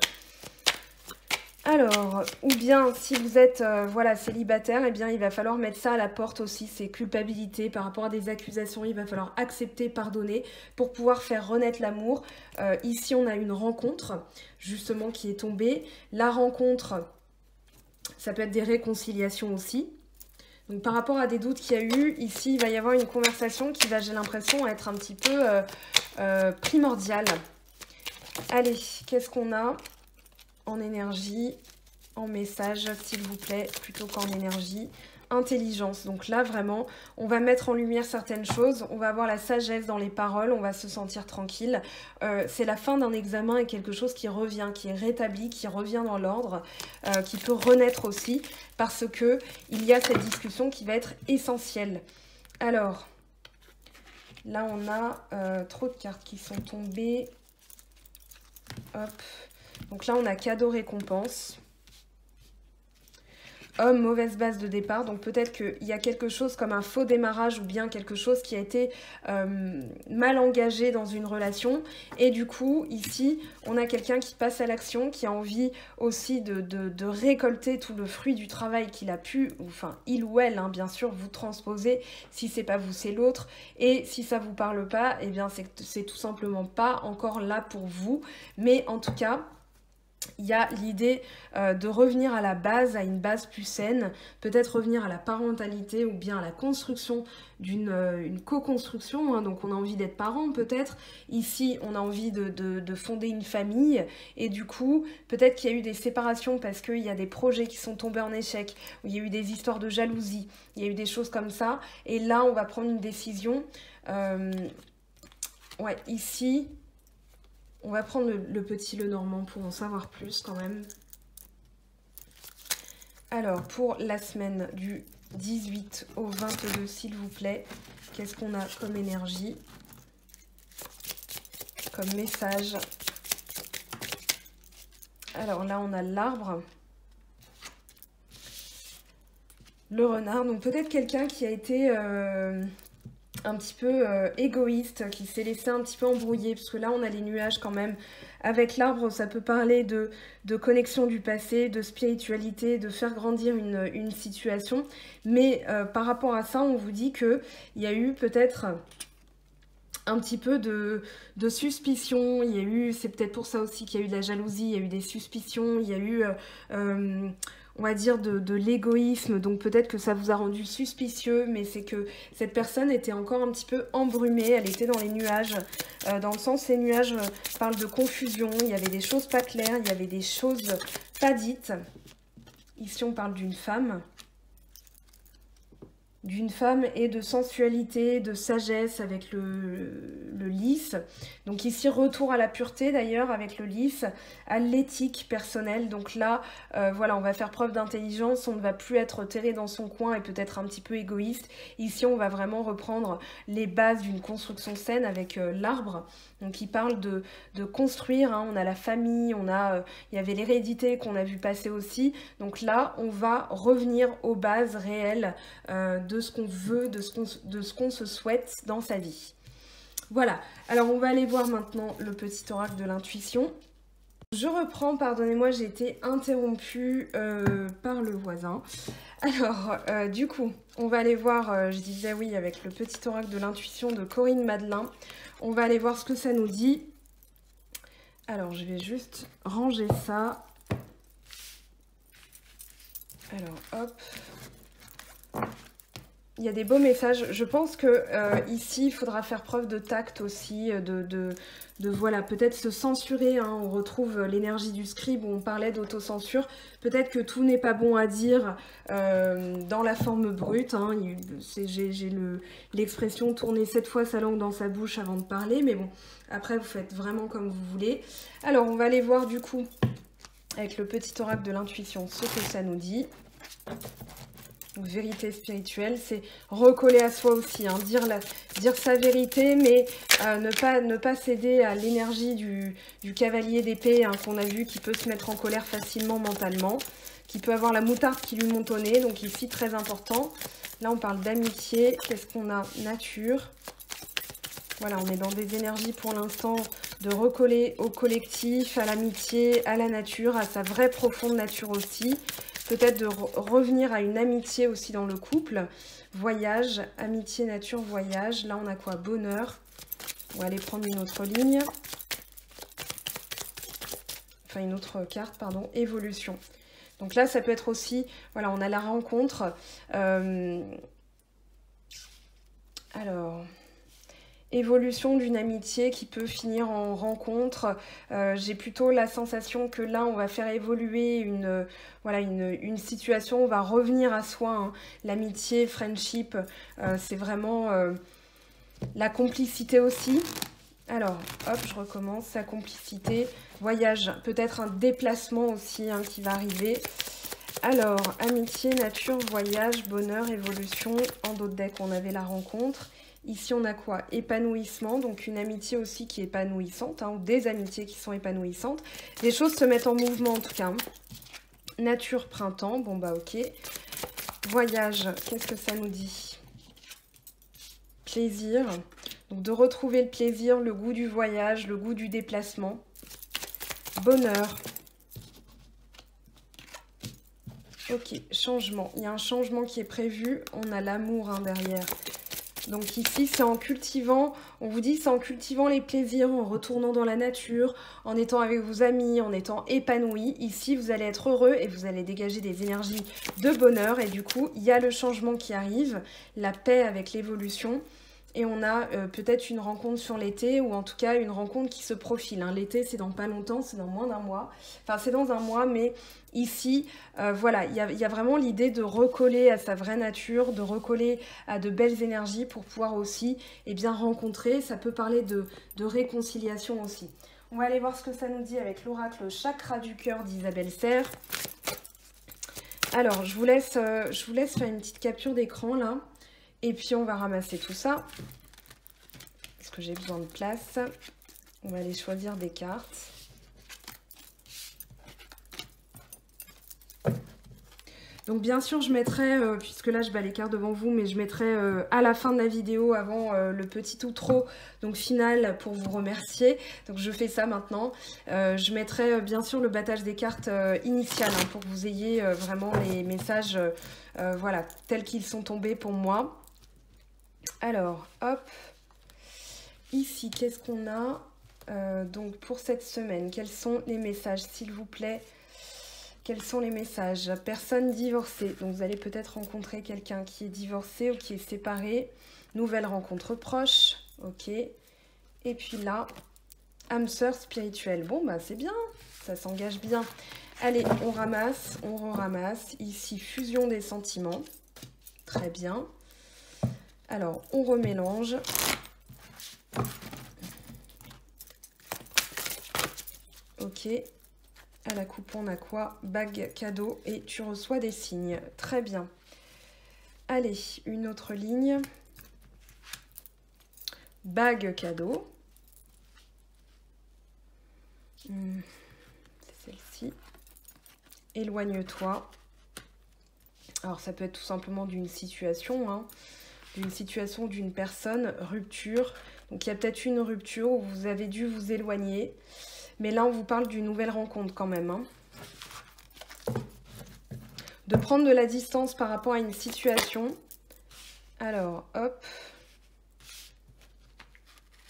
Alors, ou bien si vous êtes voilà, célibataire, eh bien il va falloir mettre ça à la porte aussi, ces culpabilités par rapport à des accusations, il va falloir accepter, pardonner pour pouvoir faire renaître l'amour. Ici on a une rencontre justement qui est tombée. La rencontre, ça peut être des réconciliations aussi. Donc par rapport à des doutes qu'il y a eu, ici il va y avoir une conversation qui va, j'ai l'impression, être un petit peu primordiale. Allez, qu'est-ce qu'on a ? En énergie, en message, s'il vous plaît, plutôt qu'en énergie. Intelligence. Donc là, vraiment, on va mettre en lumière certaines choses. On va avoir la sagesse dans les paroles. On va se sentir tranquille. C'est la fin d'un examen et quelque chose qui revient, qui est rétabli, qui revient dans l'ordre, qui peut renaître aussi parce que il y a cette discussion qui va être essentielle. Alors, là, on a trop de cartes qui sont tombées. Hop. Donc là, on a cadeau récompense. Homme, mauvaise base de départ. Donc peut-être qu'il y a quelque chose comme un faux démarrage ou bien quelque chose qui a été mal engagé dans une relation. Et du coup, ici, on a quelqu'un qui passe à l'action, qui a envie aussi de récolter tout le fruit du travail qu'il a pu, enfin il ou elle, hein, bien sûr, vous transposer. Si c'est pas vous, c'est l'autre. Et si ça vous parle pas, eh bien c'est tout simplement pas encore là pour vous. Mais en tout cas... il y a l'idée de revenir à la base, à une base plus saine, peut-être revenir à la parentalité ou bien à la construction d'une co-construction, hein, donc on a envie d'être parents peut-être, ici on a envie de fonder une famille et du coup peut-être qu'il y a eu des séparations parce qu'il y a des projets qui sont tombés en échec, où il y a eu des histoires de jalousie, il y a eu des choses comme ça et là on va prendre une décision, ouais ici... on va prendre le petit Lenormand pour en savoir plus quand même. Alors, pour la semaine du 18 au 22, s'il vous plaît, qu'est-ce qu'on a comme énergie, comme message? Alors là, on a l'arbre, le renard. Donc peut-être quelqu'un qui a été... un petit peu égoïste, qui s'est laissé un petit peu embrouiller, parce que là on a les nuages quand même. Avec l'arbre, ça peut parler de connexion du passé, de spiritualité, de faire grandir une situation. Mais par rapport à ça, on vous dit qu'il y a eu peut-être un petit peu de suspicion. Il y a eu, c'est peut-être pour ça aussi qu'il y a eu de la jalousie, il y a eu des suspicions, il y a eu... on va dire de l'égoïsme, donc peut-être que ça vous a rendu suspicieux, mais c'est que cette personne était encore un petit peu embrumée, elle était dans les nuages, dans le sens ces nuages parlent de confusion, il y avait des choses pas claires, il y avait des choses pas dites. Ici on parle d'une femme et de sensualité, de sagesse avec le lys. Donc ici, retour à la pureté d'ailleurs avec le lys, à l'éthique personnelle. Donc là, voilà, on va faire preuve d'intelligence, on ne va plus être terré dans son coin et peut-être un petit peu égoïste. Ici, on va vraiment reprendre les bases d'une construction saine avec l'arbre. Donc il parle de construire, hein. On a la famille, il y avait l'hérédité qu'on a vu passer aussi. Donc là, on va revenir aux bases réelles de ce qu'on veut, de ce qu'on se souhaite dans sa vie. Voilà, alors on va aller voir maintenant le petit oracle de l'intuition. Je reprends, pardonnez-moi, j'ai été interrompue par le voisin. Alors, du coup, on va aller voir, je disais oui, avec le petit oracle de l'intuition de Corinne Madelin. On va aller voir ce que ça nous dit. Alors, je vais juste ranger ça. Alors, hop. Il y a des beaux messages. Je pense que ici, il faudra faire preuve de tact aussi, de voilà, peut-être se censurer. Hein. On retrouve l'énergie du scribe où on parlait d'autocensure. Peut-être que tout n'est pas bon à dire dans la forme brute. Hein. J'ai l'expression tourner 7 fois sa langue dans sa bouche avant de parler. Mais bon, après, vous faites vraiment comme vous voulez. Alors, on va aller voir du coup, avec le petit oracle de l'intuition, ce que ça nous dit. Donc, vérité spirituelle, c'est recoller à soi aussi, hein, dire sa vérité, mais ne pas céder à l'énergie du cavalier d'épée hein, qu'on a vu qui peut se mettre en colère facilement mentalement, qui peut avoir la moutarde qui lui monte au nez, donc ici très important. Là on parle d'amitié, qu'est-ce qu'on a? Nature. Voilà, on est dans des énergies pour l'instant de recoller au collectif, à l'amitié, à la nature, à sa vraie profonde nature aussi. Peut-être de revenir à une amitié aussi dans le couple. Voyage, amitié, nature, voyage. Là, on a quoi? Bonheur. On va aller prendre une autre ligne. Enfin, une autre carte, pardon. Évolution. Donc là, ça peut être aussi... Voilà, on a la rencontre. Alors... Évolution d'une amitié qui peut finir en rencontre. J'ai plutôt la sensation que là, on va faire évoluer une situation, on va revenir à soi. Hein. L'amitié, friendship, c'est vraiment la complicité aussi. Alors, hop, je recommence. Sa complicité, voyage, peut-être un déplacement aussi hein, qui va arriver. Alors, amitié, nature, voyage, bonheur, évolution. En d'autres decks, on avait la rencontre. Ici, on a quoi? Épanouissement, donc une amitié aussi qui est épanouissante, hein, ou des amitiés qui sont épanouissantes. Les choses se mettent en mouvement en tout cas. Nature, printemps, bon bah ok. Voyage, qu'est-ce que ça nous dit? Plaisir, donc de retrouver le plaisir, le goût du voyage, le goût du déplacement. Bonheur. Ok, changement. Il y a un changement qui est prévu. On a l'amour hein, derrière. Donc ici, c'est en cultivant, on vous dit, c'est en cultivant les plaisirs, en retournant dans la nature, en étant avec vos amis, en étant épanoui. Ici, vous allez être heureux et vous allez dégager des énergies de bonheur. Et du coup, il y a le changement qui arrive, la paix avec l'évolution. Et on a peut-être une rencontre sur l'été, ou en tout cas une rencontre qui se profile. Hein. L'été, c'est dans pas longtemps, c'est dans moins d'un mois. Enfin, c'est dans un mois, mais ici, voilà, il y a vraiment l'idée de recoller à sa vraie nature, de recoller à de belles énergies pour pouvoir aussi bien, rencontrer. Ça peut parler de réconciliation aussi. On va aller voir ce que ça nous dit avec l'oracle Chakra du cœur d'Isabelle Serre. Alors, je vous laisse faire une petite capture d'écran, là. Et puis, on va ramasser tout ça. Parce que j'ai besoin de place. On va aller choisir des cartes. Donc, bien sûr, je mettrai, puisque là, je bats les cartes devant vous, mais je mettrai à la fin de la vidéo, avant le petit outro, donc final, pour vous remercier. Donc, je fais ça maintenant. Je mettrai, bien sûr, le battage des cartes initiales, hein, pour que vous ayez vraiment les messages, voilà, tels qu'ils sont tombés pour moi. Alors, hop, ici, qu'est-ce qu'on a donc pour cette semaine? Quels sont les messages, s'il vous plaît? Quels sont les messages? Personne divorcée, donc vous allez peut-être rencontrer quelqu'un qui est divorcé ou qui est séparé. Nouvelle rencontre proche, ok. Et puis là, âme sœur spirituelle. Bon, bah c'est bien, ça s'engage bien. Allez, on ramasse, on re-ramasse. Ici, fusion des sentiments, très bien. Alors, on remélange. Ok. À la coupe, on a quoi? Bague cadeau et tu reçois des signes. Très bien. Allez, une autre ligne. Bague cadeau. C'est celle-ci. Éloigne-toi. Alors, ça peut être tout simplement d'une situation, hein. D'une situation, d'une personne, rupture. Donc il y a peut-être une rupture où vous avez dû vous éloigner. Mais là, on vous parle d'une nouvelle rencontre quand même. Hein. De prendre de la distance par rapport à une situation. Alors, hop.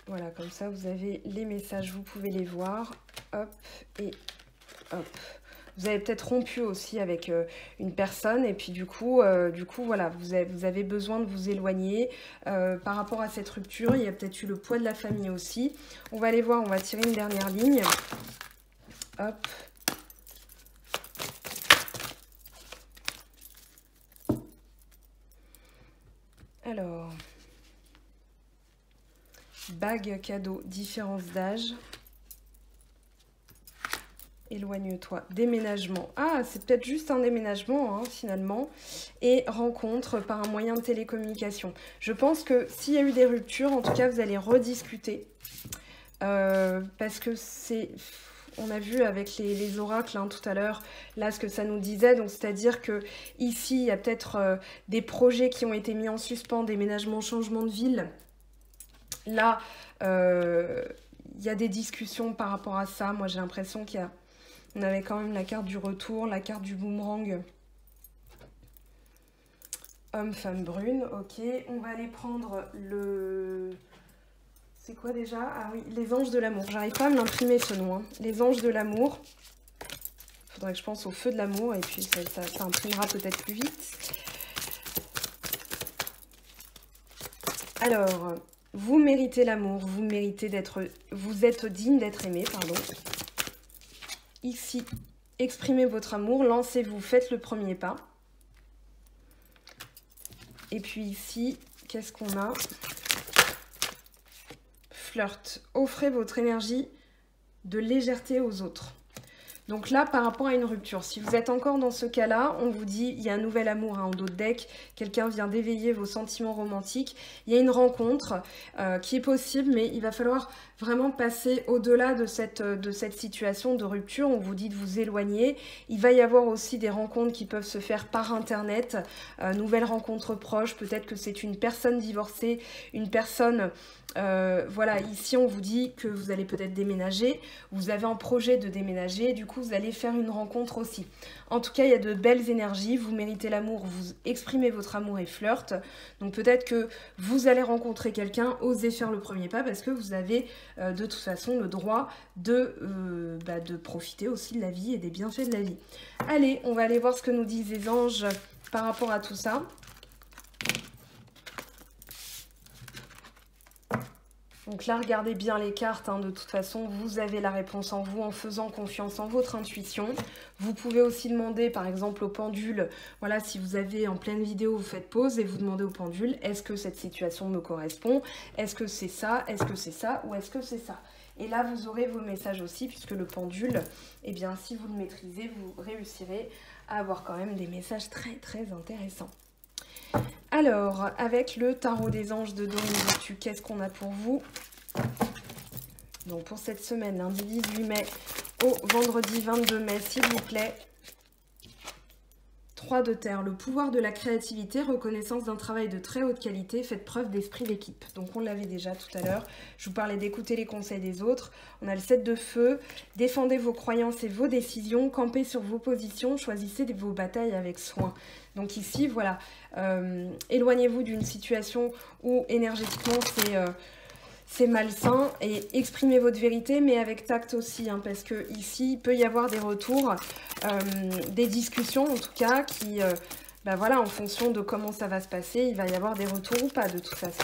Voilà, comme ça, vous avez les messages, vous pouvez les voir. Hop et hop. vous avez peut-être rompu aussi avec une personne et puis du coup voilà, vous avez besoin de vous éloigner par rapport à cette rupture. Il y a peut-être eu le poids de la famille aussi. On va aller voir, on va tirer une dernière ligne. Hop. Alors, bague, cadeau, différence d'âge. Éloigne-toi, déménagement. Ah, c'est peut-être juste un déménagement, hein, finalement. Et rencontre par un moyen de télécommunication. Je pense que s'il y a eu des ruptures, en tout cas, vous allez rediscuter. Parce que c'est... On a vu avec les oracles hein, tout à l'heure, là, ce que ça nous disait. Donc, c'est-à-dire que ici, il y a peut-être des projets qui ont été mis en suspens, déménagement, changement de ville. Là, il y a des discussions par rapport à ça. Moi, j'ai l'impression qu'il y a... On avait quand même la carte du retour, la carte du boomerang. Homme, femme brune, ok. On va aller prendre le... C'est quoi déjà? Ah oui, les anges de l'amour. J'arrive pas à me l'imprimer ce nom. Hein. Les anges de l'amour. Il faudrait que je pense au feu de l'amour et puis ça imprimera peut-être plus vite. Alors, vous méritez l'amour, vous méritez d'être... Vous êtes digne d'être aimé, pardon. Ici, exprimez votre amour, lancez-vous, faites le premier pas. Et puis ici, qu'est-ce qu'on a? Flirt. Offrez votre énergie de légèreté aux autres. Donc là, par rapport à une rupture, si vous êtes encore dans ce cas-là, on vous dit, il y a un nouvel amour hein, en dos de deck, quelqu'un vient d'éveiller vos sentiments romantiques, il y a une rencontre qui est possible, mais il va falloir vraiment passer au-delà de cette situation de rupture. On vous dit de vous éloigner. Il va y avoir aussi des rencontres qui peuvent se faire par Internet, nouvelles rencontres proches, peut-être que c'est une personne divorcée, une personne... voilà, ici on vous dit que vous allez peut-être déménager, vous avez un projet de déménager, du coup vous allez faire une rencontre aussi. En tout cas, il y a de belles énergies, vous méritez l'amour, vous exprimez votre amour et flirt. Donc peut-être que vous allez rencontrer quelqu'un, osez faire le premier pas parce que vous avez de toute façon le droit de profiter aussi de la vie et des bienfaits de la vie. Allez, on va aller voir ce que nous disent les anges par rapport à tout ça. Donc là, regardez bien les cartes, hein. De toute façon, vous avez la réponse en vous en faisant confiance en votre intuition. Vous pouvez aussi demander, par exemple, au pendule, voilà, si vous avez en pleine vidéo, vous faites pause et vous demandez au pendule, est-ce que cette situation me correspond? Est-ce que c'est ça? Est-ce que c'est ça? Ou est-ce que c'est ça? Et là, vous aurez vos messages aussi, puisque le pendule, eh bien, si vous le maîtrisez, vous réussirez à avoir quand même des messages très, très intéressants. Alors, avec le tarot des anges de Dorine Virtue, qu'est-ce qu'on a pour vous? Donc, pour cette semaine, lundi 18 mai au vendredi 22 mai, s'il vous plaît. 3 de terre, le pouvoir de la créativité, reconnaissance d'un travail de très haute qualité, faites preuve d'esprit d'équipe. Donc, on l'avait déjà tout à l'heure. Je vous parlais d'écouter les conseils des autres. On a le 7 de feu, défendez vos croyances et vos décisions, campez sur vos positions, choisissez vos batailles avec soin. Donc ici, voilà, éloignez-vous d'une situation où énergétiquement c'est malsain et exprimez votre vérité, mais avec tact aussi, hein, parce que ici, il peut y avoir des retours, des discussions en tout cas, qui, voilà, en fonction de comment ça va se passer, il va y avoir des retours ou pas de toute façon.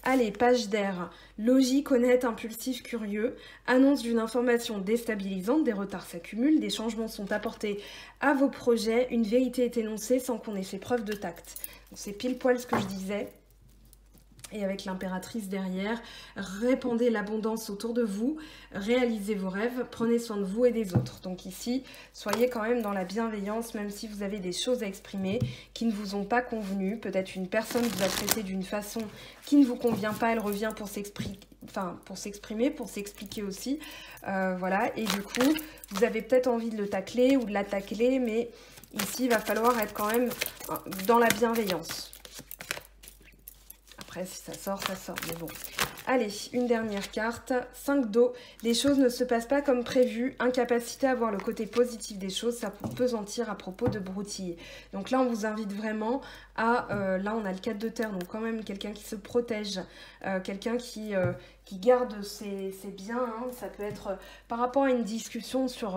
Allez, page d'air. Logique, honnête, impulsif, curieux. Annonce d'une information déstabilisante. Des retards s'accumulent. Des changements sont apportés à vos projets. Une vérité est énoncée sans qu'on ait fait preuve de tact. C'est pile poil ce que je disais. Et avec l'impératrice derrière, répandez l'abondance autour de vous, réalisez vos rêves, prenez soin de vous et des autres. Donc ici, soyez quand même dans la bienveillance, même si vous avez des choses à exprimer qui ne vous ont pas convenu. Peut-être une personne vous a traité d'une façon qui ne vous convient pas, elle revient pour s'exprimer, pour s'expliquer aussi. Voilà, et du coup, vous avez peut-être envie de le tacler ou de la tacler, mais ici, il va falloir être quand même dans la bienveillance. Après, si ça sort, ça sort. Mais bon. Allez, une dernière carte. 5 d'eau. Les choses ne se passent pas comme prévu. Incapacité à voir le côté positif des choses. Ça peut pesantir à propos de broutilles. Donc là, on vous invite vraiment à... là, on a le 4 de terre. Donc quand même, quelqu'un qui se protège. Quelqu'un qui garde ses biens. Hein. Ça peut être par rapport à une discussion sur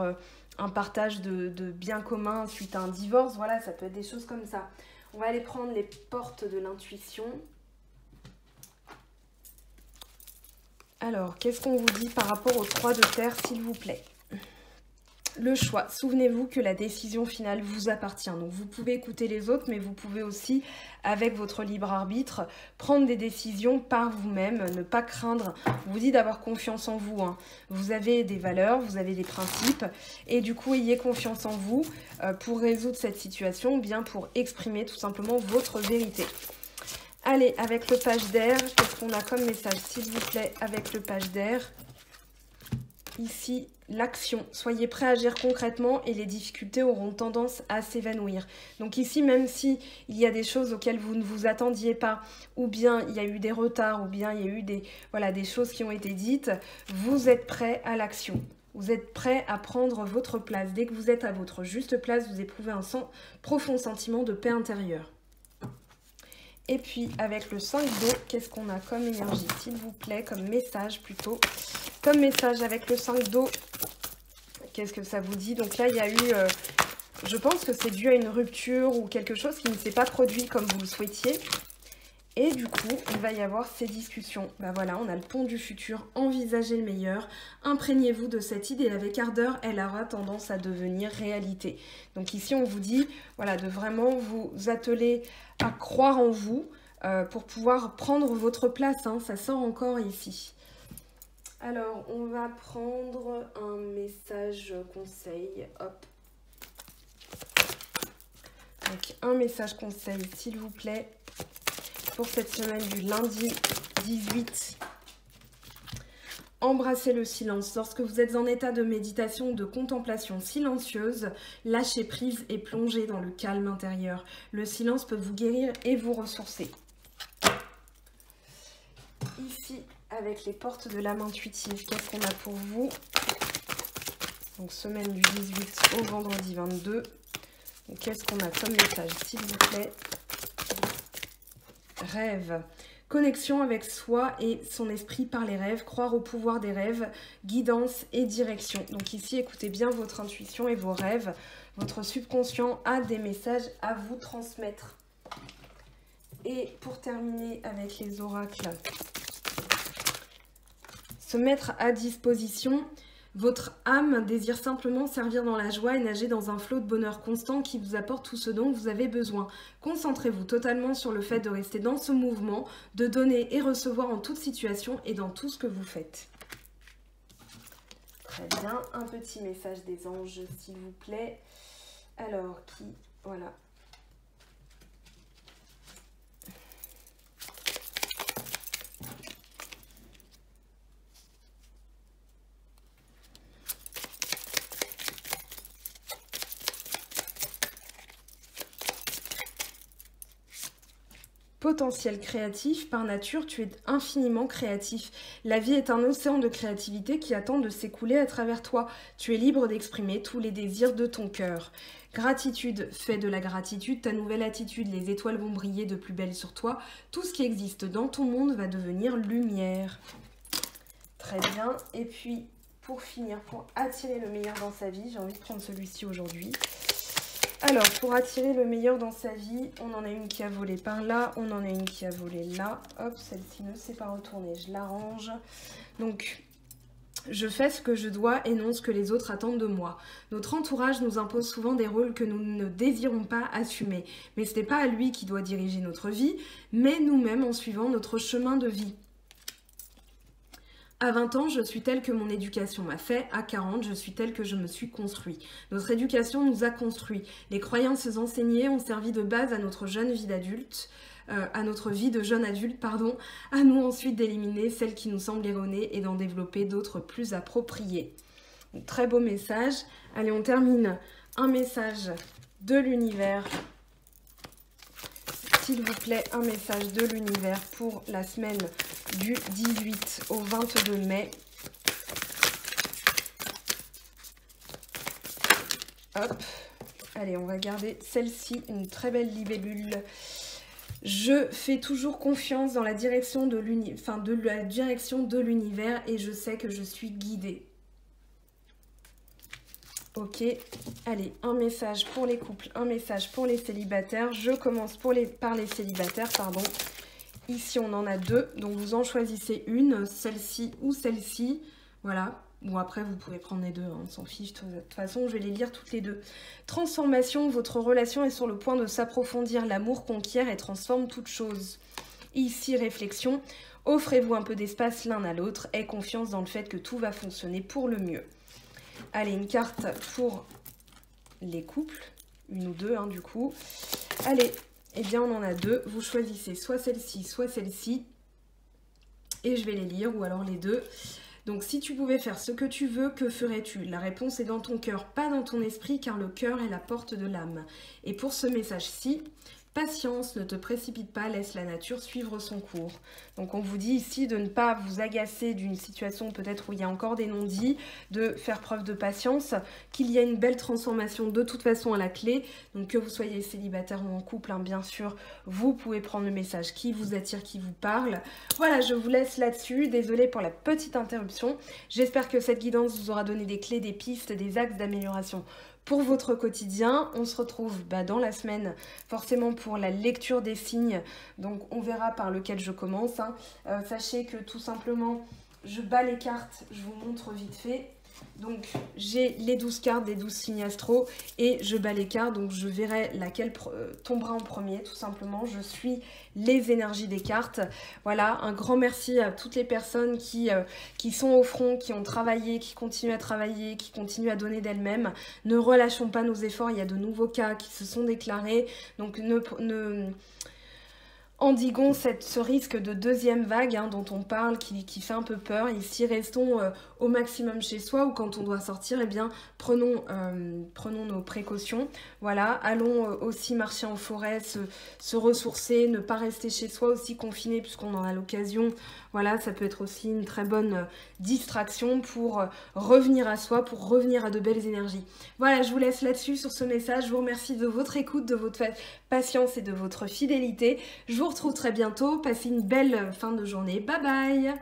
un partage de biens communs suite à un divorce. Voilà, ça peut être des choses comme ça. On va aller prendre les portes de l'intuition. Alors, qu'est-ce qu'on vous dit par rapport aux 3 de terre, s'il vous plaît? Le choix. Souvenez-vous que la décision finale vous appartient. Donc, vous pouvez écouter les autres, mais vous pouvez aussi, avec votre libre arbitre, prendre des décisions par vous-même, ne pas craindre. On vous dit d'avoir confiance en vous. Hein. Vous avez des valeurs, vous avez des principes, et du coup, ayez confiance en vous pour résoudre cette situation, ou bien pour exprimer tout simplement votre vérité. Allez, avec le page d'air, qu'est-ce qu'on a comme message, s'il vous plaît, avec le page d'air? Ici, l'action. Soyez prêts à agir concrètement et les difficultés auront tendance à s'évanouir. Donc ici, même si il y a des choses auxquelles vous ne vous attendiez pas, ou bien il y a eu des retards, ou bien il y a eu des choses qui ont été dites, vous êtes prêts à l'action. Vous êtes prêts à prendre votre place. Dès que vous êtes à votre juste place, vous éprouvez un profond sentiment de paix intérieure. Et puis, avec le 5 d'eau, qu'est-ce qu'on a comme énergie, s'il vous plaît, comme message plutôt? Comme message avec le 5 d'eau, qu'est-ce que ça vous dit? Donc là, il y a eu, je pense que c'est dû à une rupture ou quelque chose qui ne s'est pas produit comme vous le souhaitiez. Et du coup, il va y avoir ces discussions. Ben voilà, on a le pont du futur, envisagez le meilleur. Imprégnez-vous de cette idée avec ardeur, elle aura tendance à devenir réalité. Donc ici, on vous dit, voilà, de vraiment vous atteler à croire en vous pour pouvoir prendre votre place. Hein. Ça sort encore ici. Alors, on va prendre un message conseil. Hop. Donc, un message conseil, s'il vous plaît. Pour cette semaine du lundi 18, embrassez le silence. Lorsque vous êtes en état de méditation ou de contemplation silencieuse, lâchez prise et plongez dans le calme intérieur. Le silence peut vous guérir et vous ressourcer. Ici, avec les portes de l'âme intuitive, qu'est-ce qu'on a pour vous? Donc, semaine du 18 au vendredi 22. Qu'est-ce qu'on a comme message, s'il vous plaît? Rêve. Connexion avec soi et son esprit par les rêves, croire au pouvoir des rêves, guidance et direction. Donc ici, écoutez bien votre intuition et vos rêves. Votre subconscient a des messages à vous transmettre. Et pour terminer avec les oracles, se mettre à disposition. Votre âme désire simplement servir dans la joie et nager dans un flot de bonheur constant qui vous apporte tout ce dont vous avez besoin. Concentrez-vous totalement sur le fait de rester dans ce mouvement, de donner et recevoir en toute situation et dans tout ce que vous faites. Très bien, un petit message des anges, s'il vous plaît. Alors, voilà. Potentiel créatif, par nature, tu es infiniment créatif. La vie est un océan de créativité qui attend de s'écouler à travers toi. Tu es libre d'exprimer tous les désirs de ton cœur. Gratitude, fais de la gratitude ta nouvelle attitude. Les étoiles vont briller de plus belle sur toi. Tout ce qui existe dans ton monde va devenir lumière. Très bien. Et puis, pour finir, pour attirer le meilleur dans sa vie, j'ai envie de prendre celui-ci aujourd'hui. Alors, pour attirer le meilleur dans sa vie, on en a une qui a volé par là, on en a une qui a volé là. Hop, celle-ci ne s'est pas retournée, je l'arrange. Donc, je fais ce que je dois et non ce que les autres attendent de moi. Notre entourage nous impose souvent des rôles que nous ne désirons pas assumer. Mais ce n'est pas à lui qui doit diriger notre vie, mais nous-mêmes en suivant notre chemin de vie. À 20 ans, je suis telle que mon éducation m'a fait. À 40, je suis telle que je me suis construit. Notre éducation nous a construit. Les croyances enseignées ont servi de base à notre jeune vie d'adulte, à notre vie de jeune adulte, pardon. À nous ensuite d'éliminer celles qui nous semblent erronées et d'en développer d'autres plus appropriées. Donc, très beau message. Allez, on termine un message de l'univers s'il vous plaît, un message de l'univers pour la semaine du 18 au 22 mai. Hop, allez, on va garder celle-ci, une très belle libellule. Je fais toujours confiance dans la direction de l'univers et je sais que je suis guidée. Ok, allez, un message pour les couples, un message pour les célibataires. Je commence par les célibataires, pardon. Ici, on en a deux, donc vous en choisissez une, celle-ci ou celle-ci. Voilà. Bon, après, vous pouvez prendre les deux, hein, on s'en fiche. De toute façon, je vais les lire toutes les deux. Transformation, votre relation est sur le point de s'approfondir. L'amour conquiert et transforme toute chose. Ici, réflexion. Offrez-vous un peu d'espace l'un à l'autre. Aie confiance dans le fait que tout va fonctionner pour le mieux. Allez, une carte pour les couples. Une ou deux, hein, du coup. Allez, eh bien, on en a deux. Vous choisissez soit celle-ci, soit celle-ci. Et je vais les lire, ou alors les deux. Donc, si tu pouvais faire ce que tu veux, que ferais-tu? La réponse est dans ton cœur, pas dans ton esprit, car le cœur est la porte de l'âme. Et pour ce message-ci, patience, ne te précipite pas, laisse la nature suivre son cours. Donc, on vous dit ici de ne pas vous agacer d'une situation peut-être où il y a encore des non-dits, de faire preuve de patience, qu'il y a une belle transformation de toute façon à la clé. Donc, que vous soyez célibataire ou en couple, hein, bien sûr, vous pouvez prendre le message qui vous attire, qui vous parle. Voilà, je vous laisse là-dessus. Désolée pour la petite interruption. J'espère que cette guidance vous aura donné des clés, des pistes, des axes d'amélioration pour votre quotidien. On se retrouve dans la semaine forcément pour la lecture des signes. Donc on verra par lequel je commence. Hein. Sachez que tout simplement, je bats les cartes, je vous montre vite fait. Donc j'ai les 12 cartes des 12 signes astro et je bats les cartes, donc je verrai laquelle tombera en premier tout simplement. Je suis les énergies des cartes. Voilà, un grand merci à toutes les personnes qui sont au front, qui ont travaillé, qui continuent à travailler, qui continuent à donner d'elles-mêmes. Ne relâchons pas nos efforts, il y a de nouveaux cas qui se sont déclarés, donc endiguons ce risque de deuxième vague hein, dont on parle, qui fait un peu peur. Ici, restons au maximum chez soi ou quand on doit sortir, eh bien, prenons nos précautions. Voilà, allons aussi marcher en forêt, se ressourcer, ne pas rester chez soi aussi confiné puisqu'on en a l'occasion. Voilà, ça peut être aussi une très bonne distraction pour revenir à soi, pour revenir à de belles énergies. Voilà, je vous laisse là-dessus sur ce message. Je vous remercie de votre écoute, de votre patience et de votre fidélité. Je vous retrouve très bientôt. Passez une belle fin de journée. Bye bye!